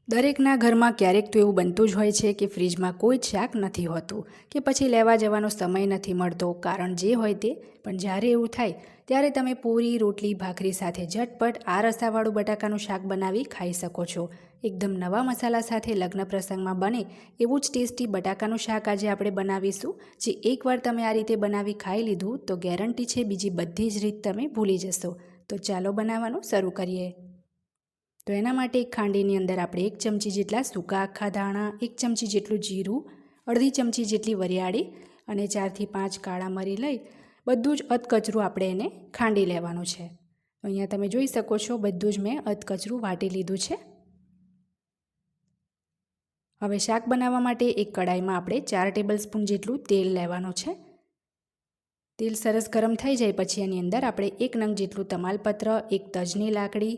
દરેકના ઘરમાં ક્યારેક તો એવું બનતું જ હોય છે કે ફ્રીજમાં કોઈ જ શાક નથી હોતું કે પછી લેવા જવાનો સમય નથી મળતો, કારણ જે હોય તે. પણ જ્યારે એવું થાય ત્યારે તમે પૂરી, રોટલી, ભાખરી સાથે ઝટપટ આ રસાવાળું બટાકાનું શાક બનાવી ખાઈ શકો છો. એકદમ નવા મસાલા સાથે લગ્ન પ્રસંગમાં બને એવું જ ટેસ્ટી બટાકાનું શાક આજે આપણે બનાવીશું, જે એકવાર તમે આ રીતે બનાવી ખાઈ લીધું તો ગેરંટી છે બીજી બધી જ રીત તમે ભૂલી જશો. તો ચાલો બનાવવાનું શરૂ કરીએ. તો એના માટે એક ખાંડીની અંદર આપણે 1 ચમચી જેટલા સૂકા આખા ધાણા, 1 ચમચી જેટલું જીરું, અડધી ચમચી જેટલી વરિયાળી અને 4 થી 5 કાળા મરી લઈ બધું જ અધકચરું આપણે એને ખાંડી લેવાનું છે. અહીંયા તમે જોઈ શકો છો બધું જ મેં અધકચરું વાટી લીધું છે. હવે શાક બનાવવા માટે એક કડાઈમાં આપણે 4 ટેબલ સ્પૂન જેટલું તેલ લેવાનું છે. તેલ સરસ ગરમ થઈ જાય પછી એની અંદર આપણે 1 નંગ જેટલું તમાલપત્ર, 1 તજની લાકડી,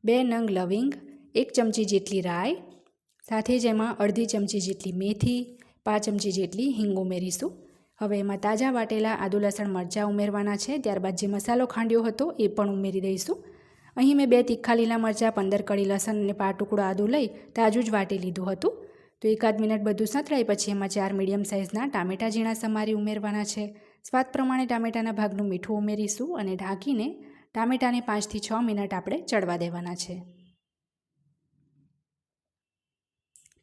2 નંગ લવિંગ, 1 ચમચી જેટલી રાઈ, સાથે જ એમાં અડધી ચમચી જેટલી મેથી, 5 ચમચી જેટલી હિંગ ઉમેરીશું. હવે એમાં તાજા વાટેલા આદુ લસણ મરચાં ઉમેરવાના છે. ત્યારબાદ જે મસાલો ખાંડ્યો હતો એ પણ ઉમેરી દઈશું. અહીં મેં 2 તીખા લીલા મરચાં, 15 કળી લસણ અને 5 ટુકડો આદુ લઈ તાજું જ વાટી લીધું હતું. તો એકાદ મિનિટ બધું સંતળાય પછી એમાં 4 મીડિયમ સાઇઝના ટામેટાં ઝીણા સમારી ઉમેરવાના છે. સ્વાદ પ્રમાણે ટામેટાના ભાગનું મીઠું ઉમેરીશું અને ઢાંકીને ટામેટાને 5 થી 6 મિનિટ આપણે ચડવા દેવાના છે.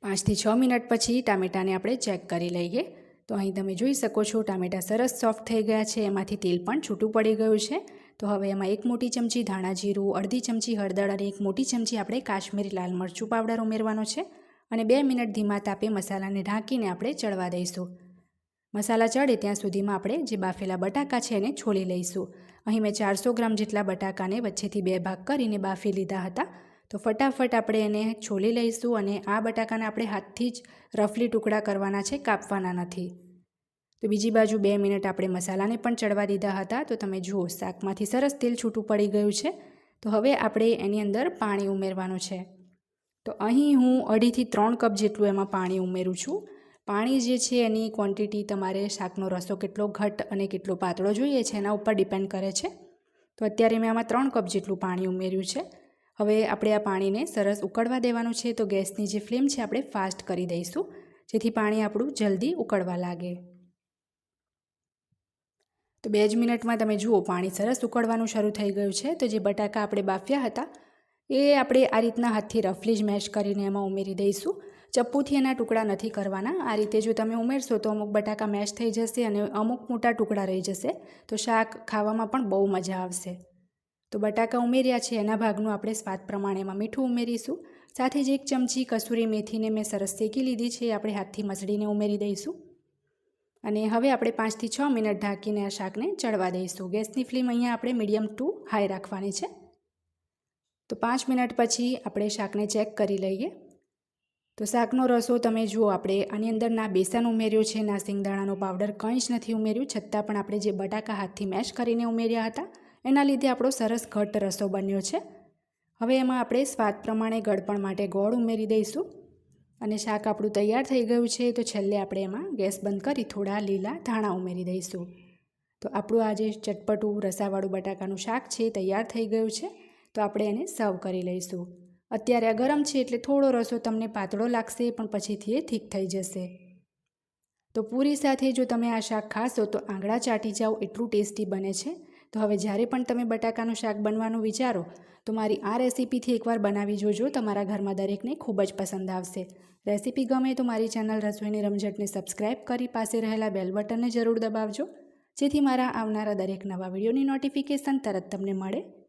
5 થી 6 મિનિટ પછી ટામેટાને આપણે ચેક કરી લઈએ. તો અહીં તમે જોઈ શકો છો ટામેટાં સરસ સોફ્ટ થઈ ગયા છે, એમાંથી તેલ પણ છૂટું પડી ગયું છે. તો હવે એમાં 1 મોટી ચમચી ધાણા જીરું, અડધી ચમચી હળદર અને 1 મોટી ચમચી આપણે કાશ્મીરી લાલ મરચું પાવડર ઉમેરવાનો છે અને 2 મિનિટ ધીમા તાપે મસાલાને ઢાંકીને આપણે ચડવા દઈશું. મસાલા ચડે ત્યાં સુધીમાં આપણે જે બાફેલા બટાકા છે એને છોલી લઈશું. અહીં મેં 400 ગ્રામ જેટલા બટાકાને વચ્ચેથી 2 ભાગ કરીને બાફી લીધા હતા. તો ફટાફટ આપણે એને છોલી લઈશું અને આ બટાકાને આપણે હાથથી જ રફલી ટુકડા કરવાના છે, કાપવાના નથી. તો બીજી બાજુ 2 મિનિટ આપણે મસાલાને પણ ચડવા દીધા હતા. તો તમે જુઓ શાકમાંથી સરસ તેલ છૂટું પડી ગયું છે. તો હવે આપણે એની અંદર પાણી ઉમેરવાનું છે. તો અહીં હું 2.5 થી 3 કપ જેટલું એમાં પાણી ઉમેરું છું. પાણી જે છે એની ક્વોન્ટિટી તમારે શાકનો રસો કેટલો ઘટ્ટ અને કેટલો પાતળો જોઈએ છે એના ઉપર ડિપેન્ડ કરે છે. તો અત્યારે મેં આમાં 3 કપ જેટલું પાણી ઉમેર્યું છે. હવે આપણે આ પાણીને સરસ ઉકળવા દેવાનું છે. તો ગેસની જે ફ્લેમ છે આપણે ફાસ્ટ કરી દઈશું, જેથી પાણી આપણું જલ્દી ઉકળવા લાગે. તો 2 જ મિનિટમાં તમે જુઓ પાણી સરસ ઉકળવાનું શરૂ થઈ ગયું છે. તો જે બટાકા આપણે બાફ્યા હતા એ આપણે આ રીતના હાથથી રફલી જ મેશ કરીને એમાં ઉમેરી દઈશું. ચપ્પુથી એના ટુકડા નથી કરવાના. આ રીતે જો તમે ઉમેરશો તો અમુક બટાકા મેશ થઈ જશે અને અમુક મોટા ટુકડા રહી જશે. તો શાક ખાવામાં પણ બહુ મજા આવશે. તો બટાકા ઉમેર્યા છે એના ભાગનું આપણે સ્વાદ પ્રમાણે એમાં મીઠું ઉમેરીશું. સાથે જ 1 ચમચી કસૂરી મેથીને મેં સરસ શેકી લીધી છે, આપણે હાથથી મસળીને ઉમેરી દઈશું. અને હવે આપણે 5 થી 6 મિનિટ ઢાંકીને આ શાકને ચડવા દઈશું. ગેસની ફ્લેમ અહીંયા આપણે મીડિયમ ટુ હાઈ રાખવાની છે. તો 5 મિનિટ પછી આપણે શાકને ચેક કરી લઈએ. તો શાકનો રસો તમે જુઓ આપણે આની અંદર ના બેસન ઉમેર્યું છે, ના સિંગદાણાનો પાવડર, કંઈ જ નથી ઉમેર્યું. છતાં પણ આપણે જે બટાકા હાથથી મેશ કરીને ઉમેર્યા હતા એના લીધે આપણો સરસ ઘટ્ટ રસો બન્યો છે. હવે એમાં આપણે સ્વાદ પ્રમાણે ગળપણ માટે ગોળ ઉમેરી દઈશું અને શાક આપણું તૈયાર થઈ ગયું છે. તો છેલ્લે આપણે એમાં ગેસ બંધ કરી થોડા લીલા ધાણા ઉમેરી દઈશું. તો આપણું આ જે ચટપટું રસાવાળું બટાકાનું શાક છે તૈયાર થઈ ગયું છે. તો આપણે એને સર્વ કરી લઈશું. અત્યારે આ ગરમ છે એટલે થોડો રસો તમને પાતળો લાગશે, પણ પછીથી એ ઠીક થઈ જશે. તો પૂરી સાથે જો તમે આ શાક ખાશો તો આંગળા ચાટી જાઓ, એટલું ટેસ્ટી બને છે. તો હવે જ્યારે પણ તમે બટાકાનું શાક બનવાનું વિચારો તો મારી આ રેસીપીથી એકવાર બનાવી જોજો. તમારા ઘરમાં દરેકને ખૂબ જ પસંદ આવશે. રેસીપી ગમે તો મારી ચેનલ રસોઈની રમઝટને સબસ્ક્રાઈબ કરી પાસે રહેલા બેલ બટનને જરૂર દબાવજો, જેથી મારા આવનારા દરેક નવા વિડીયોની નોટિફિકેશન તરત તમને મળે.